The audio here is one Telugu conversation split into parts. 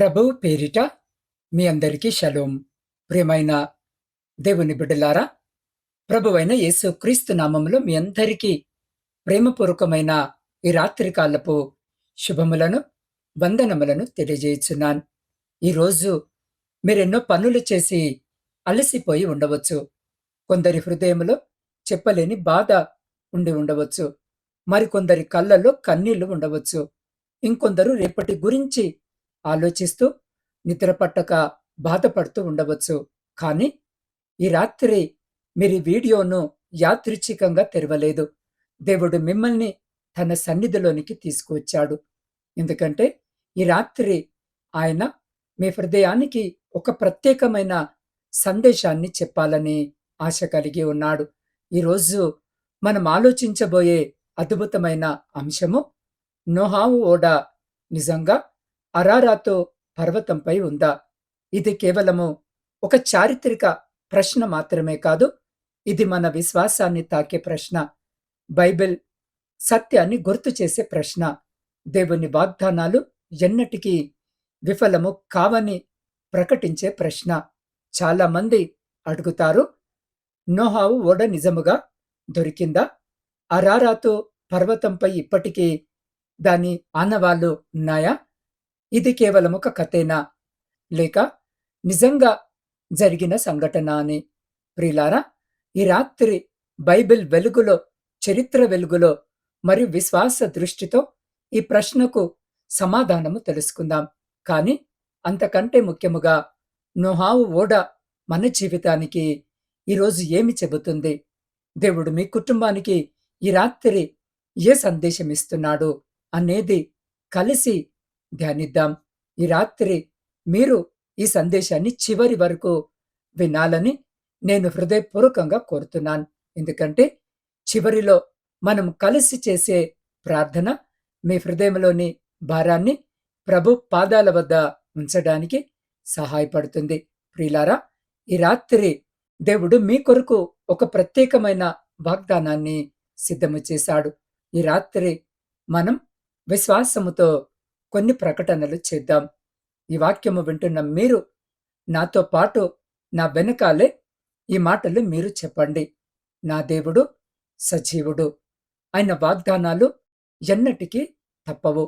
ప్రభువు పేరిట మీ అందరికీ షలోం. ప్రియమైన దేవుని బిడ్డలారా, ప్రభువైన యేసు క్రీస్తు నామములో మీ అందరికీ ప్రేమపూర్వకమైన ఈ రాత్రికాలపు శుభములను, వందనములను తెలియజేయుచున్నాను. ఈరోజు మీరెన్నో పనులు చేసి అలసిపోయి ఉండవచ్చు. కొందరి హృదయములో చెప్పలేని బాధ ఉండి ఉండవచ్చు. మరికొందరి కళ్ళల్లో కన్నీళ్లు ఉండవచ్చు. ఇంకొందరు రేపటి గురించి ఆలోచిస్తూ నిద్ర పట్టక బాధపడుతూ ఉండవచ్చు. కానీ ఈ రాత్రి మీరు ఈ వీడియోను యాదృచ్ఛికంగా తెరవలేదు. దేవుడు మిమ్మల్ని తన సన్నిధిలోనికి తీసుకువచ్చాడు. ఎందుకంటే ఈ రాత్రి ఆయన మీ హృదయానికి ఒక ప్రత్యేకమైన సందేశాన్ని చెప్పాలని ఆశ కలిగి ఉన్నాడు. ఈరోజు మనం ఆలోచించబోయే అద్భుతమైన అంశము, నోహావు ఓడ నిజంగా అరారాతు పర్వతంపై ఉందా? ఇది కేవలము ఒక చారిత్రక ప్రశ్న మాత్రమే కాదు, ఇది మన విశ్వాసాన్ని తాకే ప్రశ్న. బైబిల్ సత్యాన్ని గుర్తు చేసే ప్రశ్న. దేవుని వాగ్దానాలు ఎన్నటికీ విఫలము కావని ప్రకటించే ప్రశ్న. చాలా మంది అడుగుతారు, నోహావు ఓడ నిజముగా దొరికిందా? అరారాతు పర్వతంపై ఇప్పటికీ దాని ఆనవాళ్లు ఉన్నాయా? ఇది కేవలం ఒక కథేనా, లేక నిజంగా జరిగిన సంఘటన అని? ప్రియులారా, ఈ రాత్రి బైబిల్ వెలుగులో, చరిత్ర వెలుగులో మరియు విశ్వాస దృష్టితో ఈ ప్రశ్నకు సమాధానము తెలుసుకుందాం. కానీ అంతకంటే ముఖ్యముగా నోహావు ఓడ మన జీవితానికి ఈరోజు ఏమి చెబుతుంది? దేవుడు మీ కుటుంబానికి ఈ రాత్రి ఏ సందేశం ఇస్తున్నాడు అనేది కలిసి ధ్యానిద్దాం. ఈ రాత్రి మీరు ఈ సందేశాన్ని చివరి వరకు వినాలని నేను హృదయపూర్వకంగా కోరుతున్నాను. ఎందుకంటే చివరిలో మనం కలిసి చేసే ప్రార్థన మీ హృదయంలోని భారాన్ని ప్రభు పాదాల వద్ద ఉంచడానికి సహాయపడుతుంది. ప్రియులారా, ఈ రాత్రి దేవుడు మీ కొరకు ఒక ప్రత్యేకమైన వాగ్దానాన్ని సిద్ధము చేశాడు. ఈ రాత్రి మనం విశ్వాసముతో కొన్ని ప్రకటనలు చేద్దాం. ఈ వాక్యము వింటున్న మీరు నాతో పాటు నా వెనకాలే ఈ మాటలు మీరు చెప్పండి. నా దేవుడు సజీవుడు, ఆయన వాగ్దానాలు ఎన్నటికీ తప్పవు.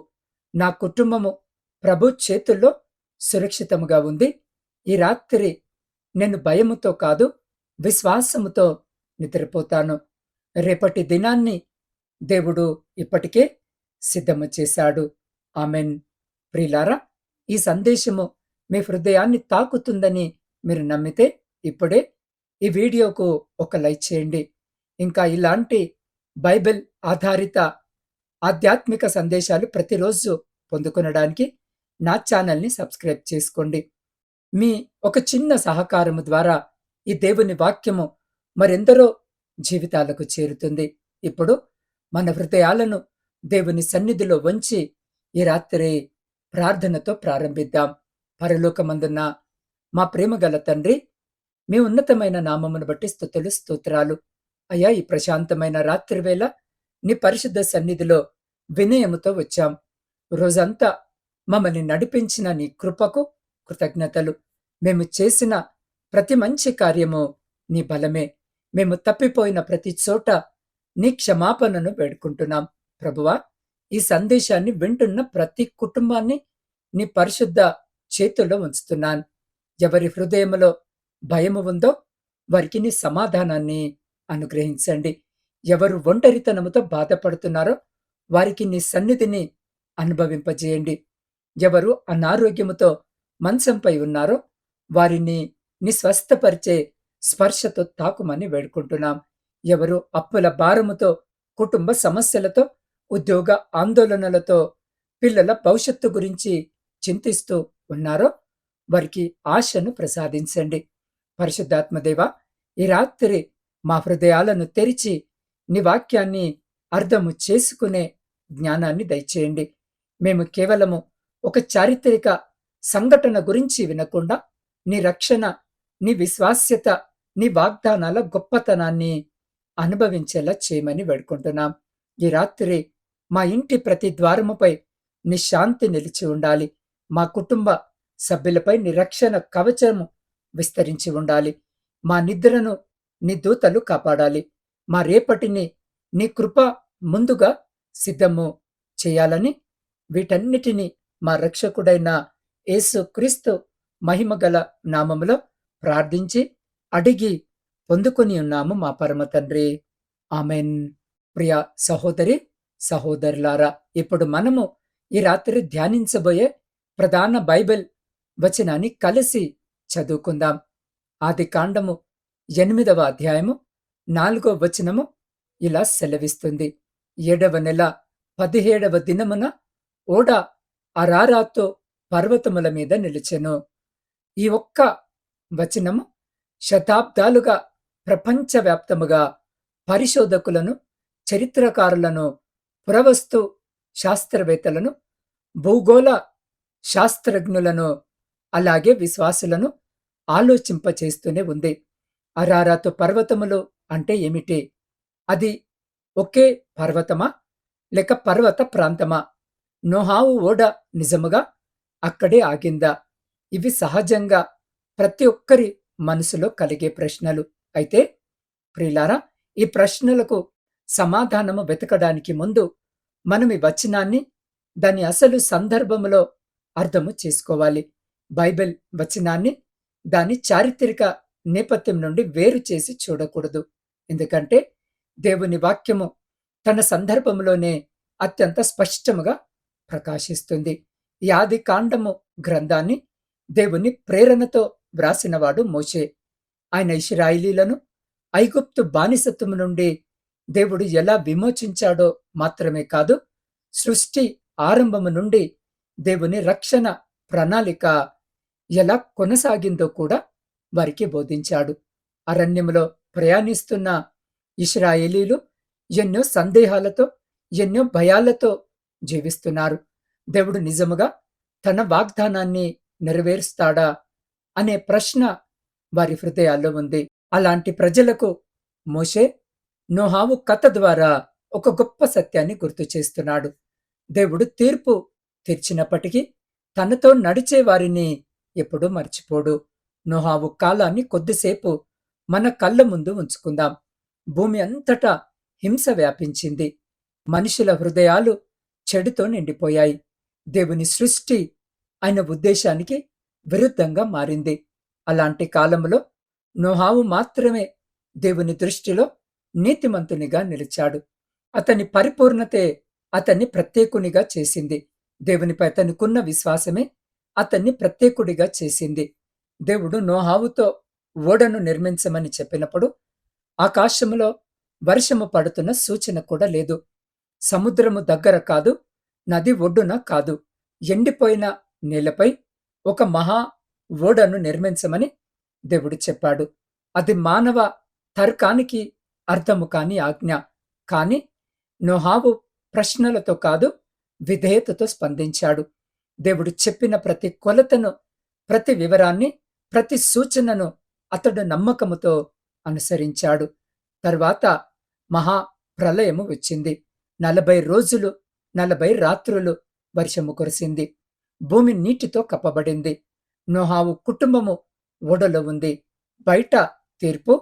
నా కుటుంబము ప్రభు చేతుల్లో సురక్షితముగా ఉంది. ఈ రాత్రి నేను భయముతో కాదు, విశ్వాసముతో నిద్రపోతాను. రేపటి దినాన్ని దేవుడు ఇప్పటికే సిద్ధము చేశాడు. ఆమెన్. ప్రియులారా, ఈ సందేశము మీ హృదయాన్ని తాకుతుందని మీరు నమ్మితే ఇప్పుడే ఈ వీడియోకు ఒక లైక్ చేయండి. ఇంకా ఇలాంటి బైబిల్ ఆధారిత ఆధ్యాత్మిక సందేశాలు ప్రతిరోజు పొందుకొనడానికి నా ఛానల్ని సబ్స్క్రైబ్ చేసుకోండి. మీ ఒక చిన్న సహకారము ద్వారా ఈ దేవుని వాక్యము మరెందరో జీవితాలకు చేరుతుంది. ఇప్పుడు మన హృదయాలను దేవుని సన్నిధిలో వంచి ఈ రాత్రి ప్రార్థనతో ప్రారంభిద్దాం. పరలోకమందున్న మా ప్రేమగల తండ్రి, మీ ఉన్నతమైన నామమును బట్టి స్తుతులు, స్తోత్రాలు. అయ్యా, ఈ ప్రశాంతమైన రాత్రి వేళ నీ పరిశుద్ధ సన్నిధిలో వినయముతో వచ్చాం. రోజంతా మమ్మల్ని నడిపించిన నీ కృపకు కృతజ్ఞతలు. మేము చేసిన ప్రతి మంచి కార్యము నీ బలమే. మేము తప్పిపోయిన ప్రతి చోట నీ క్షమాపణను వేడుకుంటున్నాం. ప్రభువా, ఈ సందేశాన్ని వింటున్న ప్రతి కుటుంబాన్ని నీ పరిశుద్ధ చేతుల్లో ఉంచుతున్నాను. ఎవరి హృదయములో భయము ఉందో వారికి నీ సమాధానాన్ని అనుగ్రహించండి. ఎవరు ఒంటరితనముతో బాధపడుతున్నారో వారికి నీ సన్నిధిని అనుభవింపజేయండి. ఎవరు అనారోగ్యముతో మంచంపై ఉన్నారో వారిని నీ స్వస్థపరిచే స్పర్శతో తాకుమని వేడుకుంటున్నాం. ఎవరు అప్పుల భారముతో, కుటుంబ సమస్యలతో, ఉద్యోగ ఆందోళనలతో, పిల్లల భవిష్యత్తు గురించి చింతిస్తూ ఉన్నారో వారికి ఆశను ప్రసాదించండి. పరిశుద్ధాత్మదేవ, ఈ రాత్రి మా హృదయాలను తెరిచి నీ వాక్యాన్ని అర్థము చేసుకునే జ్ఞానాన్ని దయచేయండి. మేము కేవలము ఒక చారిత్రక సంఘటన గురించి వినకుండా నీ రక్షణ, నీ విశ్వాస్యత, నీ వాగ్దానాల గొప్పతనాన్ని అనుభవించేలా చేయమని వేడుకుంటున్నాం. ఈ రాత్రి మా ఇంటి ప్రతి ద్వారముపై నీ శాంతి నిలిచి ఉండాలి. మా కుటుంబ సభ్యులపై నీ రక్షణ కవచము విస్తరించి ఉండాలి. మా నిద్రను నీ దూతలు కాపాడాలి. మా రేపటిని నీ కృప ముందుగా సిద్ధము చేయాలని వీటన్నిటిని మా రక్షకుడైన యేసు క్రీస్తు మహిమగల నామములో ప్రార్థించి అడిగి పొందుకొని ఉన్నాము మా పరమ తండ్రి. ఆమెన్. ప్రియ సహోదరి సహోదరులారా, ఇప్పుడు మనము ఈ రాత్రి ధ్యానించబోయే ప్రధాన బైబిల్ వచనాన్ని కలిసి చదువుకుందాం. ఆది కాండము 8వ అధ్యాయము 4వ వచనము ఇలా సెలవిస్తుంది. 7వ నెల 17వ దినమున ఓడ అరారాతు పర్వతముల మీద నిలిచెను. ఈ ఒక్క వచనము శతాబ్దాలుగా ప్రపంచవ్యాప్తముగా పరిశోధకులను, చరిత్రకారులను, పురావస్తు శాస్త్రవేత్తలను, భూగోళ శాస్త్రజ్ఞులను, అలాగే విశ్వాసులను ఆలోచింపచేస్తూనే ఉంది. అరారాతు పర్వతములు అంటే ఏమిటి? అది ఒకే పర్వతమా లేక పర్వత ప్రాంతమా? నోహావు ఓడ నిజముగా అక్కడే ఆగిందా? ఇవి సహజంగా ప్రతి ఒక్కరి మనసులో కలిగే ప్రశ్నలు. అయితే ప్రియులారా, ఈ ప్రశ్నలకు సమాధానము వెతకడానికి ముందు మనం ఈ వచనాన్ని దాని అసలు సందర్భములో అర్థము చేసుకోవాలి. బైబిల్ వచనాన్ని దాని చారిత్రక నేపథ్యం నుండి వేరు చేసి చూడకూడదు. ఎందుకంటే దేవుని వాక్యము తన సందర్భంలోనే అత్యంత స్పష్టముగా ప్రకాశిస్తుంది. ఈ ఆది కాండము గ్రంథాన్ని దేవుని ప్రేరణతో వ్రాసినవాడు మోషే. ఆయన ఇశ్రాయేలీలను ఐగుప్తు బానిసత్వము నుండి దేవుడు ఎలా విమోచించాడో మాత్రమే కాదు, సృష్టి ఆరంభము నుండి దేవుని రక్షణ ప్రణాళిక ఎలా కొనసాగిందో కూడా వారికి బోధించాడు. అరణ్యములో ప్రయాణిస్తున్న ఇశ్రాయేలీలు ఎన్నో సందేహాలతో, ఎన్నో భయాలతో జీవిస్తున్నారు. దేవుడు నిజముగా తన వాగ్దానాన్ని నెరవేరుస్తాడా అనే ప్రశ్న వారి హృదయాల్లో ఉంది. అలాంటి ప్రజలకు మోషే నోహావు కథ ద్వారా ఒక గొప్ప సత్యాన్ని గుర్తు చేస్తున్నాడు. దేవుడు తీర్పు తీర్చినప్పటికీ తనతో నడిచే వారిని ఎప్పుడూ మర్చిపోడు. నోహావు కాలాన్ని కొద్దిసేపు మన కళ్ళ ముందు ఉంచుకుందాం. భూమి అంతటా హింస వ్యాపించింది. మనుషుల హృదయాలు చెడుతో నిండిపోయాయి. దేవుని సృష్టి ఆయన ఉద్దేశానికి విరుద్ధంగా మారింది. అలాంటి కాలంలో నోహావు మాత్రమే దేవుని దృష్టిలో నీతిమంతునిగా నిలిచాడు. అతని పరిపూర్ణతే అతన్ని ప్రత్యేకునిగా చేసింది. దేవునిపై అతనికున్న విశ్వాసమే అతన్ని ప్రత్యేకుడిగా చేసింది. దేవుడు నోహావుతో ఓడను నిర్మించమని చెప్పినప్పుడు ఆకాశములో వర్షము పడుతున్న సూచన కూడా లేదు. సముద్రము దగ్గర కాదు, నది ఒడ్డున కాదు, ఎండిపోయిన నేలపై ఒక మహా ఓడను నిర్మించమని దేవుడు చెప్పాడు. అది మానవ తర్కానికి అర్థము కాని ఆజ్ఞ. కాని నోహావు ప్రశ్నలతో కాదు, విధేయతతో స్పందించాడు. దేవుడు చెప్పిన ప్రతి కొలతను, ప్రతి వివరాన్ని, ప్రతి సూచనను అతడు నమ్మకముతో అనుసరించాడు. తర్వాత మహా ప్రళయము వచ్చింది. 40 రోజులు 40 రాత్రులు వర్షము కురిసింది. భూమి నీటితో కప్పబడింది. నోహావు కుటుంబము ఓడలో ఉంది. బయట తీర్పు,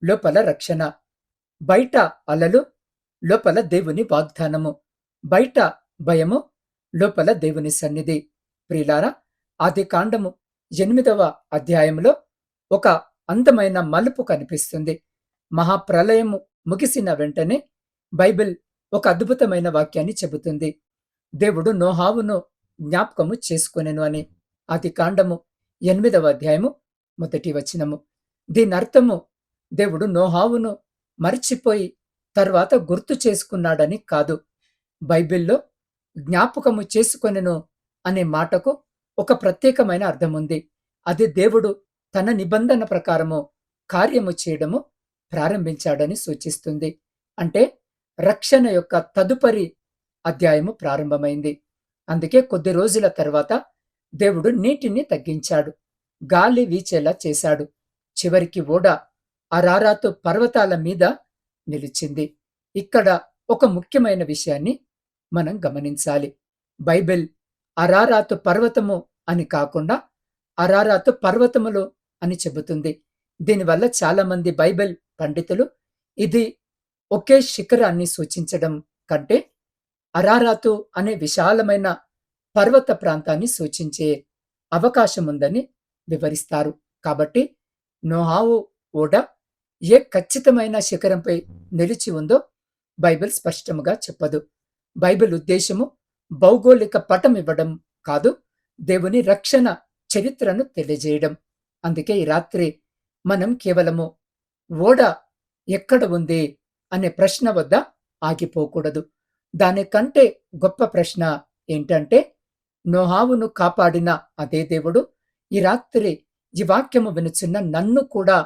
లోపల రక్షణ. బయట అలలు, లోపల దేవుని వాగ్దానము. బయట భయము, లోపల దేవుని సన్నిధి. ప్రియులారా, ఆది కాండము 8వ అధ్యాయంలో ఒక అందమైన మలుపు కనిపిస్తుంది. మహాప్రలయము ముగిసిన వెంటనే బైబిల్ ఒక అద్భుతమైన వాక్యాన్ని చెబుతుంది. దేవుడు నోహావును జ్ఞాపకము చేసుకొనెను అని. ఆది కాండము 8వ అధ్యాయము 1వ వచనము. దీని అర్థము దేవుడు నోహావును మరిచిపోయి తర్వాత గుర్తు చేసుకున్నాడని కాదు. బైబిల్లో జ్ఞాపకము చేసుకొనెను అనే మాటకు ఒక ప్రత్యేకమైన అర్థముంది. అది దేవుడు తన నిబంధన ప్రకారము కార్యము చేయడము ప్రారంభించాడని సూచిస్తుంది. అంటే రక్షణ యొక్క తదుపరి అధ్యాయము ప్రారంభమైంది. అందుకే కొద్ది రోజుల తర్వాత దేవుడు నీటిని తగ్గించాడు, గాలి వీచేలా చేశాడు. చివరికి ఓడ అరారాతు పర్వతాల మీద నిలిచింది. ఇక్కడ ఒక ముఖ్యమైన విషయాన్ని మనం గమనించాలి. బైబిల్ అరారాతు పర్వతము అని కాకుండా అరారాతు పర్వతములు అని చెబుతుంది. దీనివల్ల చాలా మంది బైబిల్ పండితులు ఇది ఒకే శిఖరాన్ని సూచించడం కంటే అరారాతు అనే విశాలమైన పర్వత ప్రాంతాన్ని సూచించే అవకాశముందని వివరిస్తారు. కాబట్టి నోహావు ఓడ ఏ ఖచ్చితమైన శిఖరంపై నిలిచి ఉందో బైబిల్ స్పష్టముగా చెప్పదు. బైబిల్ ఉద్దేశము భౌగోళిక పటం ఇవ్వడం కాదు, దేవుని రక్షణ చరిత్రను తెలియజేయడం. అందుకే ఈ రాత్రి మనం కేవలము ఓడ ఎక్కడ ఉంది అనే ప్రశ్న వద్ద ఆగిపోకూడదు. దానికంటే గొప్ప ప్రశ్న ఏంటంటే, నోహావును కాపాడిన అదే దేవుడు ఈ రాత్రి ఈ వాక్యము వినుచున్న నన్ను కూడా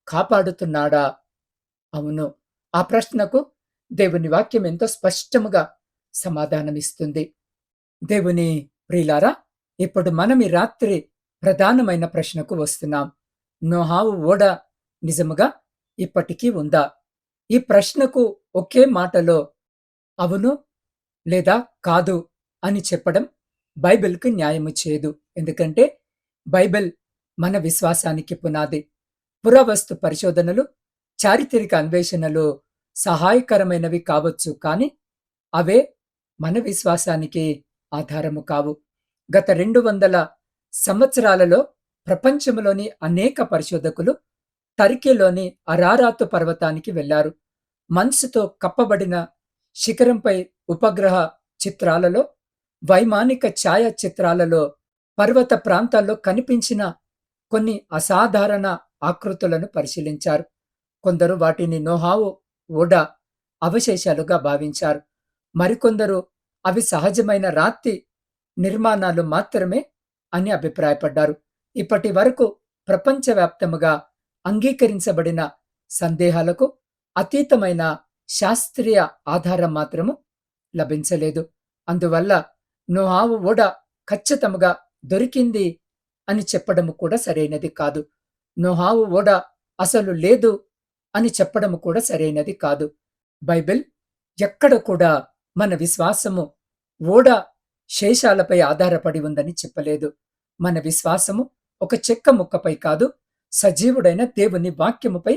కాపాడుతున్నాడా? అవును. ఆ ప్రశ్నకు దేవుని వాక్యం ఎంతో స్పష్టముగా సమాధానమిస్తుంది. దేవుని ప్రియులారా, ఇప్పుడు మనం ఈ రాత్రి ప్రధానమైన ప్రశ్నకు వస్తున్నాం. నోహావు ఓడ నిజముగా ఇప్పటికీ ఉందా? ఈ ప్రశ్నకు ఒకే మాటలో అవును లేదా కాదు అని చెప్పడం బైబిల్‌కి న్యాయము చేయదు. ఎందుకంటే బైబిల్ మన విశ్వాసానికి పునాది. పురావస్తు పరిశోధనలు, చారిత్రక అన్వేషణలు సహాయకరమైనవి కావచ్చు, కానీ అవే మన విశ్వాసానికి ఆధారము కావు. గత 200 సంవత్సరాలలో ప్రపంచంలోని అనేక పరిశోధకులు టర్కీలోని అరారాతు పర్వతానికి వెళ్లారు. మంచుతో కప్పబడిన శిఖరంపై ఉపగ్రహ చిత్రాలలో, వైమానిక ఛాయాచిత్రాలలో పర్వత ప్రాంతాల్లో కనిపించిన కొన్ని అసాధారణ ఆకృతులను పరిశీలించారు. కొందరు వాటిని నోహావు ఓడ అవశేషాలుగా భావించారు. మరికొందరు అవి సహజమైన రాతి నిర్మాణాలు మాత్రమే అని అభిప్రాయపడ్డారు. ఇప్పటి వరకు ప్రపంచవ్యాప్తముగా అంగీకరించబడిన సందేహాలకు అతీతమైన శాస్త్రీయ ఆధారం మాత్రము లభించలేదు. అందువల్ల నోహావు ఓడ ఖచ్చితంగా దొరికింది అని చెప్పడము కూడా సరైనది కాదు. నోహావు ఓడ అసలు లేదు అని చెప్పడము కూడా సరైనది కాదు. బైబిల్ ఎక్కడ కూడా మన విశ్వాసము ఓడ శేషాలపై ఆధారపడి ఉందని చెప్పలేదు. మన విశ్వాసము ఒక చెక్క ముక్కపై కాదు, సజీవుడైన దేవుని వాక్యముపై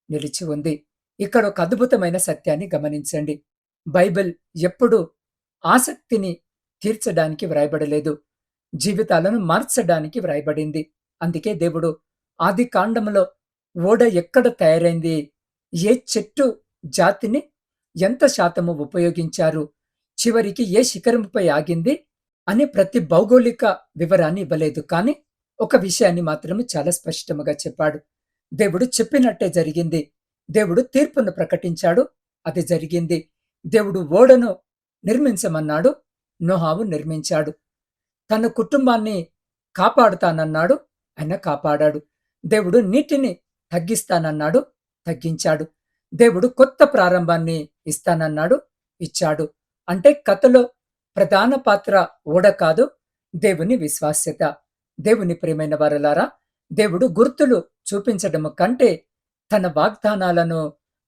నిలిచి ఉంది. ఇక్కడ ఒక అద్భుతమైన సత్యాన్ని గమనించండి. బైబిల్ ఎప్పుడూ ఆసక్తిని తీర్చడానికి వ్రాయబడలేదు, జీవితాలను మార్చడానికి వ్రాయబడింది. అందుకే దేవుడు ఆది కాండములో ఓడ ఎక్కడ తయారైంది, ఏ చెట్టు జాతిని ఎంత శాతము ఉపయోగించారు, చివరికి ఏ శిఖరముపై ఆగింది అని ప్రతి భౌగోళిక వివరాన్ని ఇవ్వలేదు. కానీ ఒక విషయాన్ని మాత్రము చాలా స్పష్టముగా చెప్పాడు. దేవుడు చెప్పినట్టే జరిగింది. దేవుడు తీర్పును ప్రకటించాడు, అది జరిగింది. దేవుడు ఓడను నిర్మించమన్నాడు, నోహావు నిర్మించాడు. తన కుటుంబాన్ని కాపాడుతానన్నాడు, ఆయన కాపాడాడు. దేవుడు నీటిని తగ్గిస్తానన్నాడు, తగ్గించాడు. దేవుడు కొత్త ప్రారంభాన్ని ఇస్తానన్నాడు, ఇచ్చాడు. అంటే కథలో ప్రధాన పాత్ర ఓడ కాదు, దేవుని విశ్వాస్యత. దేవుని ప్రియమైన వారలారా, దేవుడు గుర్తులు చూపించడము కంటే తన వాగ్దానాలను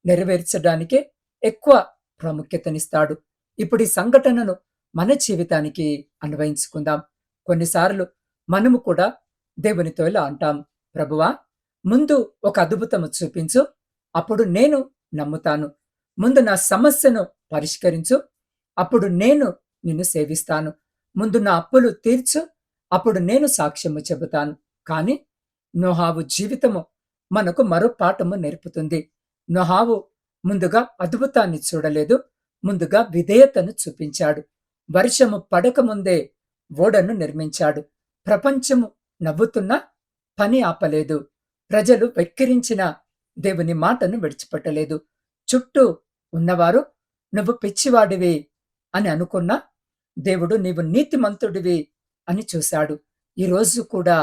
నెరవేర్చడానికే ఎక్కువ ప్రాముఖ్యతనిస్తాడు. ఇప్పుడు ఈ సంఘటనను మన జీవితానికి అన్వయించుకుందాం. కొన్నిసార్లు మనము కూడా దేవునితో ఇలా అంటాం, ప్రభువా, ముందు ఒక అద్భుతము చూపించు, అప్పుడు నేను నమ్ముతాను. ముందు నా సమస్యను పరిష్కరించు, అప్పుడు నేను నిన్ను సేవిస్తాను. ముందు నా అప్పులు తీర్చు, అప్పుడు నేను సాక్ష్యము చెబుతాను. కానీ నోహావు జీవితము మనకు మరో పాఠము నేర్పుతుంది. నోహావు ముందుగా అద్భుతాన్ని చూడలేదు, ముందుగా విధేయతను చూపించాడు. వర్షము పడకముందే ఓడను నిర్మించాడు. ప్రపంచము నవ్వుతున్నా పని ఆపలేదు. ప్రజలు వెక్కిరించిన దేవుని మాటను విడిచిపెట్టలేదు. చుట్టూ ఉన్నవారు నువ్వు పిచ్చివాడివి అని అనుకున్నా దేవుడు నీవు నీతిమంతుడివి అని చూశాడు. ఈరోజు కూడా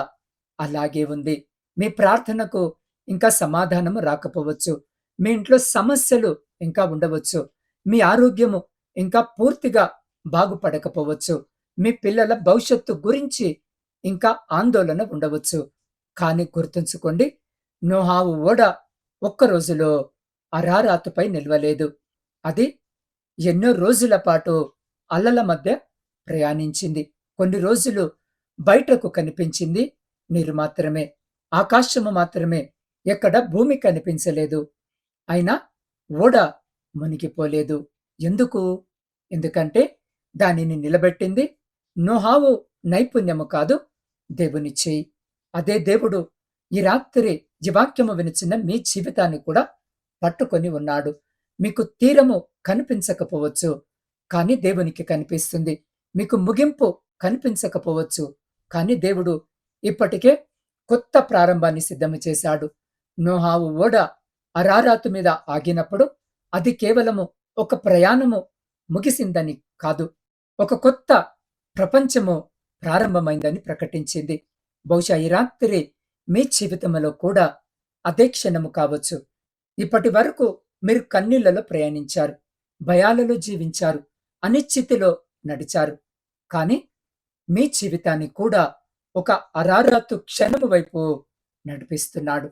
అలాగే ఉంది. మీ ప్రార్థనకు ఇంకా సమాధానము రాకపోవచ్చు, మీ ఇంట్లో సమస్యలు ఇంకా ఉండవచ్చు, మీ ఆరోగ్యము ఇంకా పూర్తిగా బాగుపడకపోవచ్చు, మీ పిల్లల భవిష్యత్తు గురించి ఇంకా ఆందోళన ఉండవచ్చు. కానీ గుర్తుంచుకోండి, నోహావు ఓడ ఒక్క రోజులో అరారాతుపై నిల్వలేదు. అది ఎన్నో రోజుల పాటు అలల మధ్య ప్రయాణించింది. కొన్ని రోజులు బయటకు కనిపించింది, నీరు మాత్రమే, ఆకాశము మాత్రమే. ఎక్కడ భూమి కనిపించలేదు. అయినా ఓడ మునిగిపోలేదు. ఎందుకు? ఎందుకంటే దానిని నిలబెట్టింది నోహావు నైపుణ్యము కాదు, దేవుని చేయి. అదే దేవుడు ఈ రాత్రి ఈ వాక్యము వినుచున్న మీ జీవితాన్ని కూడా పట్టుకొని ఉన్నాడు. మీకు తీరము కనిపించకపోవచ్చు, కానీ దేవునికి కనిపిస్తుంది. మీకు ముగింపు కనిపించకపోవచ్చు, కానీ దేవుడు ఇప్పటికే కొత్త ప్రారంభాన్ని సిద్ధము చేశాడు. నోహావు ఓడ అరారాతు మీద ఆగినప్పుడు అది కేవలము ఒక ప్రయాణము ముగిసిందని కాదు, ఒక కొత్త ప్రపంచము ప్రారంభమైందని ప్రకటించింది. బహుశా ఈ రాత్రి మీ జీవితంలో కూడా అదే క్షణము కావచ్చు. ఇప్పటి వరకు మీరు కన్నీళ్లలో ప్రయాణించారు, భయాలలో జీవించారు, అనిశ్చితిలో నడిచారు. కానీ మీ జీవితాన్ని కూడా ఒక అరారాతు క్షణము వైపు నడిపిస్తున్నాడు.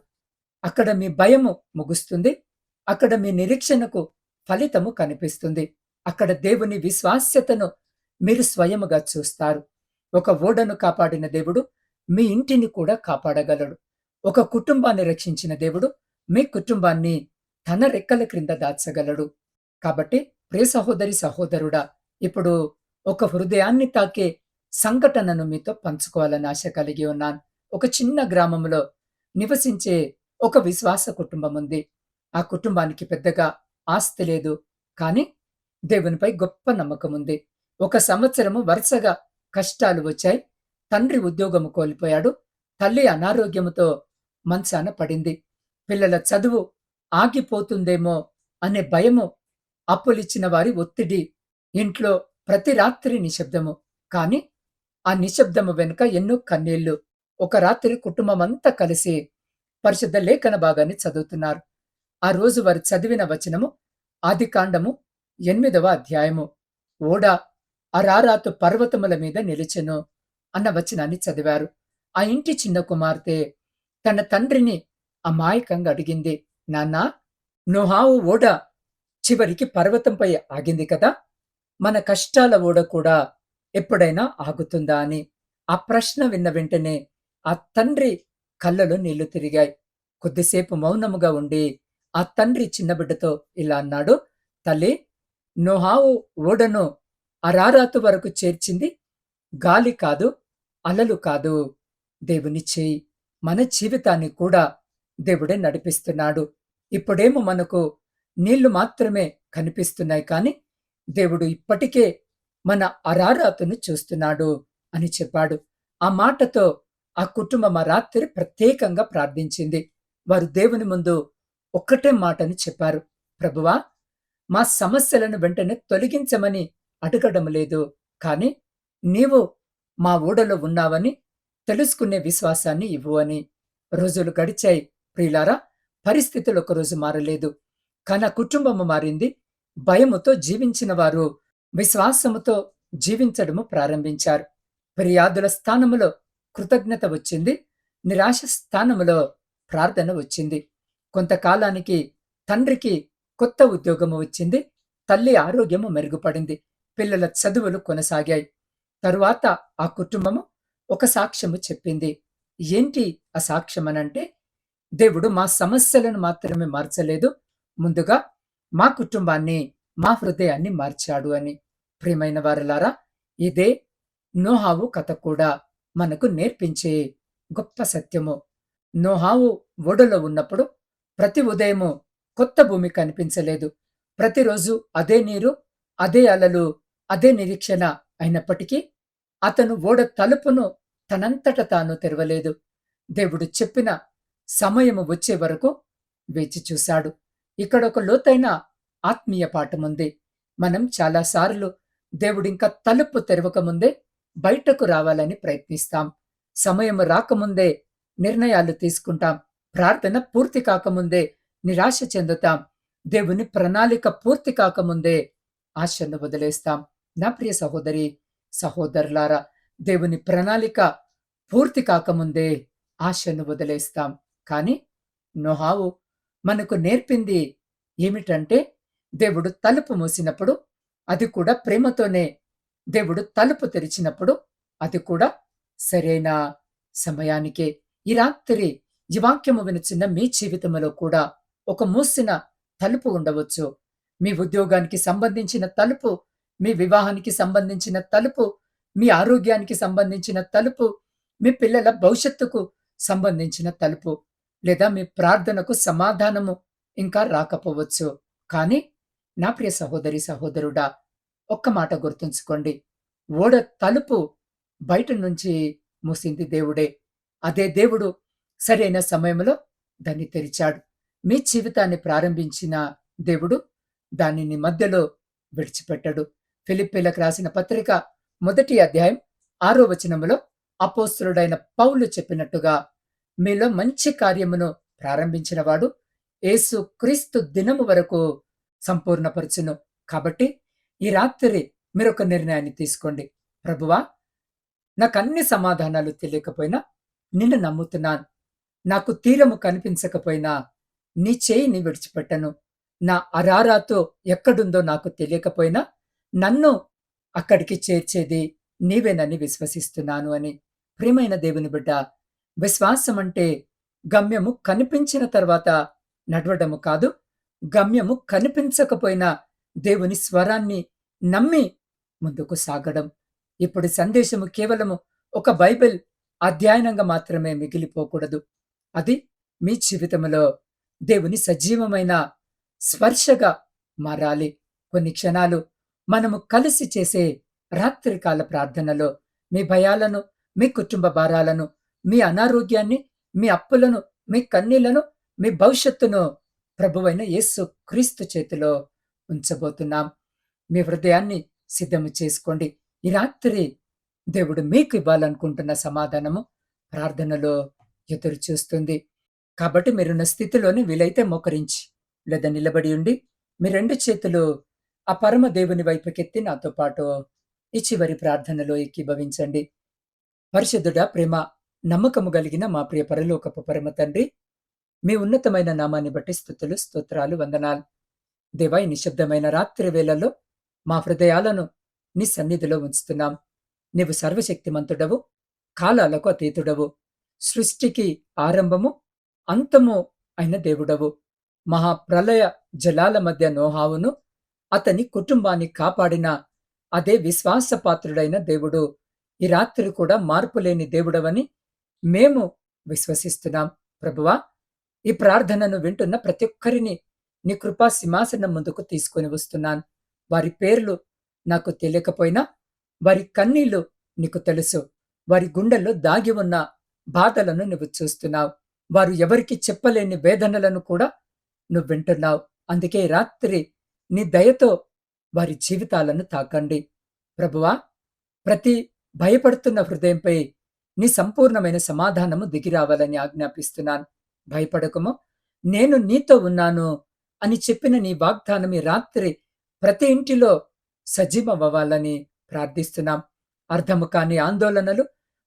అక్కడ మీ భయము ముగుస్తుంది. అక్కడ మీ నిరీక్షణకు ఫలితము కనిపిస్తుంది. అక్కడ దేవుని విశ్వాస్యతను మీరు స్వయముగా చూస్తారు. ఒక ఓడను కాపాడిన దేవుడు మీ ఇంటిని కూడా కాపాడగలడు. ఒక కుటుంబాన్ని రక్షించిన దేవుడు మీ కుటుంబాన్ని తన రెక్కల క్రింద దాచగలడు. కాబట్టి ప్రియ సహోదరి సహోదరుడా, ఇప్పుడు ఒక హృదయాన్ని తాకే సంఘటనను మీతో పంచుకోవాలని ఆశ కలిగి ఉన్నాను. ఒక చిన్న గ్రామంలో నివసించే ఒక విశ్వాస కుటుంబం ఉంది. ఆ కుటుంబానికి పెద్దగా ఆస్తి లేదు, కానీ దేవునిపై గొప్ప నమ్మకం ఉంది. ఒక సంవత్సరము వరుసగా కష్టాలు వచ్చాయి. తండ్రి ఉద్యోగము కోల్పోయాడు. తల్లి అనారోగ్యముతో మంచాన పడింది. పిల్లల చదువు ఆగిపోతుందేమో అనే భయము, అప్పులిచ్చిన వారి ఒత్తిడి, ఇంట్లో ప్రతి రాత్రి నిశ్శబ్దము. కానీ ఆ నిశ్శబ్దము వెనుక ఎన్నో కన్నీళ్లు. ఒక రాత్రి కుటుంబమంతా కలిసి పరిశుద్ధ లేఖన భాగాన్ని చదువుతున్నారు. ఆ రోజు వారు చదివిన వచనము ఆదికాండము 8వ అధ్యాయము. ఓడ అరారాతు పర్వతముల మీద నిలిచెను అన్న వచనాన్ని చదివారు. ఆ ఇంటి చిన్న కుమార్తె తన తండ్రిని అమాయకంగా అడిగింది, నాన్నా, నోహావు ఓడ చివరికి పర్వతంపై ఆగింది కదా, మన కష్టాల ఓడ కూడా ఎప్పుడైనా ఆగుతుందా అని. ఆ ప్రశ్న విన్న వెంటనే ఆ తండ్రి కళ్ళలో నీళ్లు తిరిగాయి. కొద్దిసేపు మౌనముగా ఉండి ఆ తండ్రి చిన్న బిడ్డతో ఇలా అన్నాడు, తల్లి, నోహావు ఓడను అరారాతు వరకు చేర్చింది గాలి కాదు, అలలు కాదు, దేవుని చేయి. మన జీవితాన్ని కూడా దేవుడే నడిపిస్తున్నాడు. ఇప్పుడేమో మనకు నీళ్లు మాత్రమే కనిపిస్తున్నాయి, కానీ దేవుడు ఇప్పటికే మన అరారాతును చూస్తున్నాడు అని చెప్పాడు. ఆ మాటతో ఆ కుటుంబం ఆ రాత్రి ప్రత్యేకంగా ప్రార్థించింది. వారు దేవుని ముందు ఒక్కటే మాటను చెప్పారు, ప్రభువా, మా సమస్యలను వెంటనే తొలగించమని అడగడం లేదు, కానీ నీవు మా ఊడలో ఉన్నావని తెలుసుకునే విశ్వాసాన్ని ఇవ్వు అని. రోజులు గడిచాయి ప్రియులారా. పరిస్థితులు ఒకరోజు మారలేదు, కానీ ఆ కుటుంబము మారింది. భయముతో జీవించిన వారు విశ్వాసముతో జీవించడము ప్రారంభించారు. ఫిర్యాదుల స్థానములో కృతజ్ఞత వచ్చింది. నిరాశ స్థానములో ప్రార్థన వచ్చింది. కొంతకాలానికి తండ్రికి కొత్త ఉద్యోగము వచ్చింది. తల్లి ఆరోగ్యము మెరుగుపడింది. పిల్లల చదువులు కొనసాగాయి. తరువాత ఆ కుటుంబము ఒక సాక్ష్యము చెప్పింది. ఏంటి ఆ సాక్ష్యం అనంటే, దేవుడు మా సమస్యలను మాత్రమే మార్చలేదు, ముందుగా మా కుటుంబాన్ని, మా హృదయాన్ని మార్చాడు అని. ప్రియమైన వారలారా, ఇదే నోహావు కథ కూడా మనకు నేర్పించే గొప్ప సత్యము. నోహావు ఓడలో ఉన్నప్పుడు ప్రతి ఉదయము కొత్త భూమి కనిపించలేదు. ప్రతిరోజు అదే నీరు, అదే అలలు, అదే నిరీక్షణ అయినప్పటికీ అతను ఓడ తలుపును తనంతట తాను తెరవలేదు. దేవుడు చెప్పిన సమయము వచ్చే వరకు వేచి చూశాడు. ఇక్కడ ఒక లోతైన ఆత్మీయ పాఠముంది. మనం చాలాసార్లు దేవుడింకా తలుపు తెరవకముందే బయటకు రావాలని ప్రయత్నిస్తాం. సమయం రాకముందే నిర్ణయాలు తీసుకుంటాం. ప్రార్థన పూర్తి కాకముందే నిరాశ చెందుతాం. దేవుని ప్రణాళిక పూర్తి కాకముందే ఆశను వదిలేస్తాం. నా ప్రియ సహోదరి సహోదరులారా, దేవుని ప్రణాళిక పూర్తి కాకముందే ఆశను వదిలేస్తాం. కానీ నోహావు మనకు నేర్పింది ఏమిటంటే, దేవుడు తలుపు మూసినప్పుడు అది కూడా ప్రేమతోనే, దేవుడు తలుపు తెరిచినప్పుడు అది కూడా సరైన సమయానికే ఈ రాత్రి ఈ వాక్యము వినుచున్న మీ జీవితంలో కూడా ఒక మూసిన తలుపు ఉండవచ్చు. మీ ఉద్యోగానికి సంబంధించిన తలుపు, మీ వివాహానికి సంబంధించిన తలుపు, మీ ఆరోగ్యానికి సంబంధించిన తలుపు, మీ పిల్లల భవిష్యత్తుకు సంబంధించిన తలుపు, లేదా మీ ప్రార్థనకు సమాధానము ఇంకా రాకపోవచ్చు. కానీ నా ప్రియ సహోదరి సహోదరుడా, ఒక్క మాట గుర్తుంచుకోండి. ఓడ తలుపు బయట నుంచి మూసింది దేవుడే. అదే దేవుడు సరైన సమయంలో దాన్ని తెరిచాడు. మీ జీవితాన్ని ప్రారంభించిన దేవుడు దానిని మధ్యలో విడిచిపెట్టడు. ఫిలిప్పీలకు రాసిన పత్రిక 1వ అధ్యాయం 6వ వచనములో అపోస్తలుడైన పౌలు చెప్పినట్టుగా, మీలో మంచి కార్యమును ప్రారంభించిన వాడు యేసు క్రీస్తు దినము వరకు సంపూర్ణపరచును. కాబట్టి ఈ రాత్రి మీరొక నిర్ణయాన్ని తీసుకోండి. ప్రభువా, నాకన్ని సమాధానాలు తెలియకపోయినా నిన్ను నమ్ముతున్నాను. నాకు తీరము కనిపించకపోయినా నీ చేయిని విడిచిపెట్టను. నా అరారాతో ఎక్కడుందో నాకు తెలియకపోయినా నన్ను అక్కడికి చేర్చేది నీవేనని విశ్వసిస్తున్నాను అని. ప్రియమైన దేవుని బిడ్డ, విశ్వాసం అంటే గమ్యము కనిపించిన తర్వాత నడవడము కాదు. గమ్యము కనిపించకపోయినా దేవుని స్వరాన్ని నమ్మి ముందుకు సాగడం. ఇప్పుడు సందేశము కేవలము ఒక బైబిల్ అధ్యయనంగా మాత్రమే మిగిలిపోకూడదు. అది మీ జీవితంలో దేవుని సజీవమైన స్పర్శగా మారాలి. కొన్ని క్షణాలు మనము కలిసి చేసే రాత్రికాల ప్రార్థనలో మీ భయాలను, మీ కుటుంబ భారాలను, మీ అనారోగ్యాన్ని, మీ అప్పులను, మీ కన్నీళ్లను, మీ భవిష్యత్తును ప్రభువైన యేసు క్రీస్తు చేతిలో ఉంచబోతున్నాం. మీ హృదయాన్ని సిద్ధము చేసుకోండి. ఈ రాత్రి దేవుడు మీకు ఇవ్వాలనుకుంటున్న సమాధానము ప్రార్థనలో ఎదురు చూస్తుంది. కాబట్టి మీరున్న స్థితిలోనే వీలైతే మోకరించి లేదా నిలబడి ఉండి మీ 2 చేతులు ఆ పరమ దేవుని వైపుకెత్తి నాతో పాటు ఈ చివరి ప్రార్థనలో ఏకీభవించండి. పరిశుద్ధుడా, ప్రేమ, నమ్మకము కలిగిన మా ప్రియ పరలోకపు పరమ తండ్రి, మీ ఉన్నతమైన నామాన్ని బట్టి స్తుతులు, స్తోత్రాలు, వందనాలు. దేవా, ఈ నిశ్శబ్దమైన రాత్రి వేళల్లో మా హృదయాలను నీ సన్నిధిలో ఉంచుతున్నాం. నీవు సర్వశక్తిమంతుడవు, కాలాలకు అతీతుడవు, సృష్టికి ఆరంభము అంతము అయిన దేవుడవు. మహాప్రళయ జలాల మధ్య నోహావును అతని కుటుంబాన్ని కాపాడిన అదే విశ్వాసపాత్రుడైన దేవుడు ఈ రాత్రి కూడా మార్పులేని దేవుడవని మేము విశ్వసిస్తున్నాం. ప్రభువా, ఈ ప్రార్థనను వింటున్న ప్రతి ఒక్కరిని నీ కృపా సింహాసనం ముందుకు తీసుకొని వస్తున్నాను. వారి పేర్లు నాకు తెలియకపోయినా వారి కన్నీళ్లు నీకు తెలుసు. వారి గుండెల్లో దాగి ఉన్న బాధలను నువ్వు చూస్తున్నావు. వారు ఎవరికి చెప్పలేని వేదనలను కూడా నువ్వు వింటున్నావు. అందుకే రాత్రి నీ దయతో వారి జీవితాలను తాకండి. ప్రభువా, ప్రతి భయపడుతున్న హృదయంపై నీ సంపూర్ణమైన సమాధానము దిగిరావాలని ఆజ్ఞాపిస్తున్నాను. భయపడకము, నేను నీతో ఉన్నాను అని చెప్పిన నీ వాగ్దానం ఈ రాత్రి ప్రతి ఇంటిలో సజీవమవ్వాలని ప్రార్థిస్తున్నాం. అర్థము కాని ఆందోళనలు,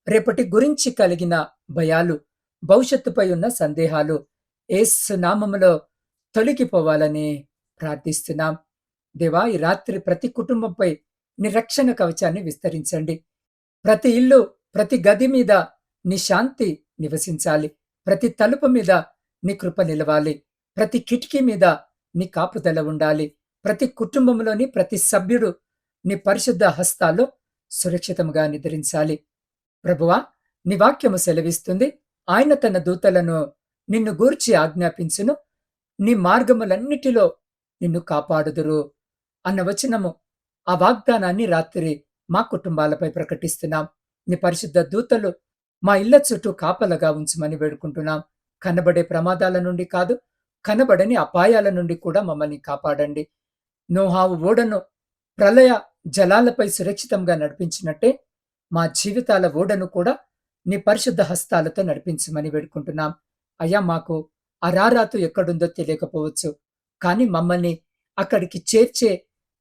రేపటి గురించి కలిగిన భయాలు, భవిష్యత్తుపై ఉన్న సందేహాలు యేసు నామములో తొలగిపోవాలని ప్రార్థిస్తున్నాం. దేవా, ఈ రాత్రి ప్రతి కుటుంబంపై నీ రక్షణ కవచాన్ని విస్తరించండి. ప్రతి ఇల్లు, ప్రతి గది మీద నీ శాంతి నివసించాలి. ప్రతి తలుపు మీద నీ కృప నిలవాలి. ప్రతి కిటికీ మీద నీ కాపుదల ఉండాలి. ప్రతి కుటుంబంలోని ప్రతి సభ్యుడు నీ పరిశుద్ధ హస్తాల్లో సురక్షితంగా నిద్రించాలి. ప్రభువా, నీ వాక్యము సెలవిస్తుంది, ఆయన తన దూతలను నిన్ను గూర్చి ఆజ్ఞాపించును, నీ మార్గములన్నిటిలో నిన్ను కాపాడుదురు అన్న వచనము, ఆ వాగ్దానాన్ని రాత్రి మా కుటుంబాలపై ప్రకటిస్తున్నాం. నీ పరిశుద్ధ దూతలు మా ఇళ్ల చుట్టూ కాపలగా ఉంచమని వేడుకుంటున్నాం. కనబడే ప్రమాదాల నుండి కాదు, కనబడని అపాయాల నుండి కూడా మమ్మల్ని కాపాడండి. నోహావు ఓడను ప్రళయ జలాలపై సురక్షితంగా నడిపించినట్టే మా జీవితాల ఓడను కూడా నీ పరిశుద్ధ హస్తాలతో నడిపించమని వేడుకుంటున్నాం. అయ్యా, మాకు అరారాతు ఎక్కడుందో తెలియకపోవచ్చు, కానీ మమ్మల్ని అక్కడికి చేర్చే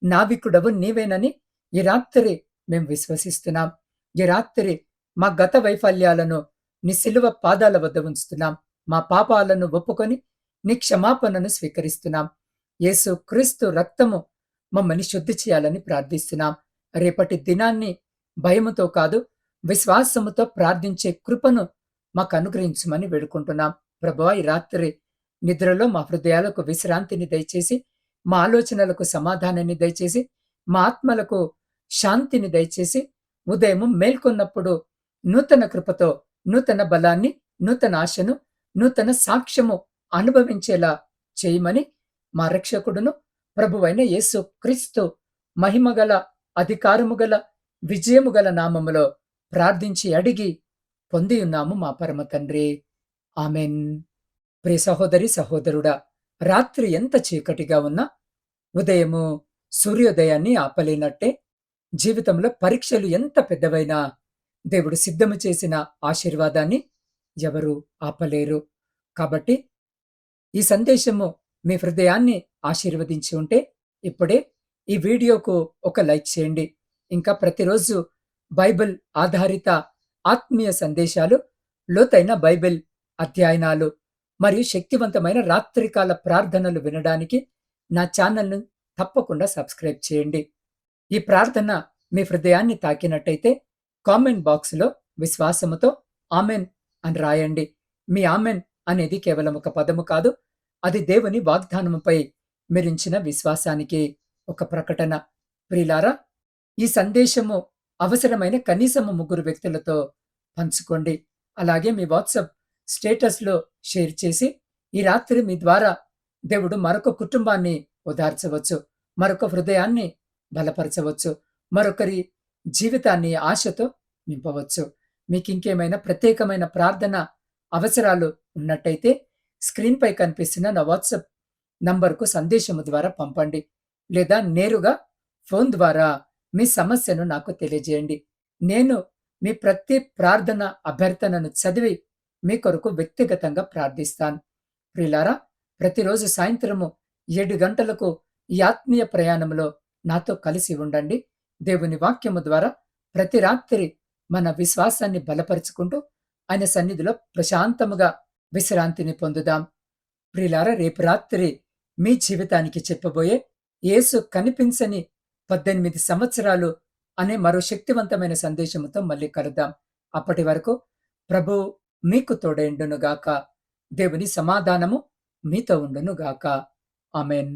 నావికుడవు నీవేనని ఈ రాత్రి మేము విశ్వసిస్తున్నాం. ఈ రాత్రి మా గత వైఫల్యాలను నీ శిలువ పాదాల వద్ద ఉంచుతున్నాం. మా పాపాలను ఒప్పుకొని నీ క్షమాపణను స్వీకరిస్తున్నాం. యేసు క్రీస్తు రక్తము మమ్మల్ని శుద్ధి చేయాలని ప్రార్థిస్తున్నాం. రేపటి దినాన్ని భయముతో కాదు, విశ్వాసముతో ప్రార్థించే కృపను మాకు అనుగ్రహించమని వేడుకుంటున్నాం. ప్రభువా, ఈ రాత్రి నిద్రలో మా హృదయాలకు విశ్రాంతిని దయచేసి, మా ఆలోచనలకు సమాధానాన్ని దయచేసి, మా ఆత్మలకు శాంతిని దయచేసి, ఉదయము మేల్కొన్నప్పుడు నూతన కృపతో, నూతన బలాన్ని, నూతన ఆశను, నూతన సాక్ష్యము అనుభవించేలా చేయమని మా రక్షకుడును ప్రభువైన యేసు క్రీస్తు మహిమగల, అధికారము గల, విజయము గల నామములో ప్రార్థించి అడిగి పొంది ఉన్నాము మా పరమ తండ్రి. ఆమెన్. ప్రియ సహోదరి సహోదరుడా, రాత్రి ఎంత చీకటిగా ఉన్నా ఉదయము సూర్యోదయాన్ని ఆపలేనట్టే జీవితంలో పరీక్షలు ఎంత పెద్దవైనా దేవుడు సిద్ధము చేసిన ఆశీర్వాదాన్ని ఎవరు ఆపలేరు. కాబట్టి ఈ సందేశము మీ హృదయాన్ని ఆశీర్వదించి ఉంటే ఇప్పుడే ఈ వీడియోకు ఒక లైక్ చేయండి. ఇంకా ప్రతిరోజు బైబిల్ ఆధారిత ఆత్మీయ సందేశాలు, లోతైన బైబిల్ అధ్యయనాలు మరియు శక్తివంతమైన రాత్రికాల ప్రార్థనలు వినడానికి నా ఛానల్ను తప్పకుండా సబ్స్క్రైబ్ చేయండి. ఈ ప్రార్థన మీ హృదయాన్ని తాకినట్టయితే కామెంట్ బాక్స్లో విశ్వాసముతో ఆమెన్ అని రాయండి. మీ ఆమెన్ అనేది కేవలం ఒక పదము కాదు, అది దేవుని వాగ్దానముపై మీరించిన విశ్వాసానికి ఒక ప్రకటన. ప్రియులారా, ఈ సందేశము అవసరమైన కనీసము 3 వ్యక్తులతో పంచుకోండి. అలాగే మీ వాట్సాప్ స్టేటస్లో షేర్ చేసి, ఈ రాత్రి మీ ద్వారా దేవుడు మరొక కుటుంబాన్ని ఓదార్చవచ్చు, మరొక హృదయాన్ని బలపరచవచ్చు, మరొకరి జీవితాన్ని ఆశతో నింపవచ్చు. మీకు ఇంకేమైనా ప్రత్యేకమైన ప్రార్థన అవసరాలు ఉన్నట్టయితే స్క్రీన్పై కనిపిస్తున్న నా వాట్సాప్ నంబర్కు సందేశము ద్వారా పంపండి, లేదా నేరుగా ఫోన్ ద్వారా మీ సమస్యను నాకు తెలియజేయండి. నేను మీ ప్రతి ప్రార్థన అభ్యర్థనను చదివి మీ కొరకు వ్యక్తిగతంగా ప్రార్థిస్తాను. ప్రియులారా, ప్రతిరోజు సాయంత్రము 7 గంటలకు ఈ ఆత్మీయ ప్రయాణంలో నాతో కలిసి ఉండండి. దేవుని వాక్యము ద్వారా ప్రతి రాత్రి మన విశ్వాసాన్ని బలపరుచుకుంటూ ఆయన సన్నిధిలో ప్రశాంతముగా విశ్రాంతిని పొందుదాం. ప్రియులారా, రేపు రాత్రి మీ జీవితానికి చెప్పబోయే యేసు కనిపించని 18 సంవత్సరాలు అనే మరో శక్తివంతమైన సందేశముతో మళ్ళీ కలుద్దాం. అప్పటి వరకు ప్రభువు మీకు తోడైండునుగాక. దేవుని సమాధానము మీతో ఉండునుగాక. ఆమెన్.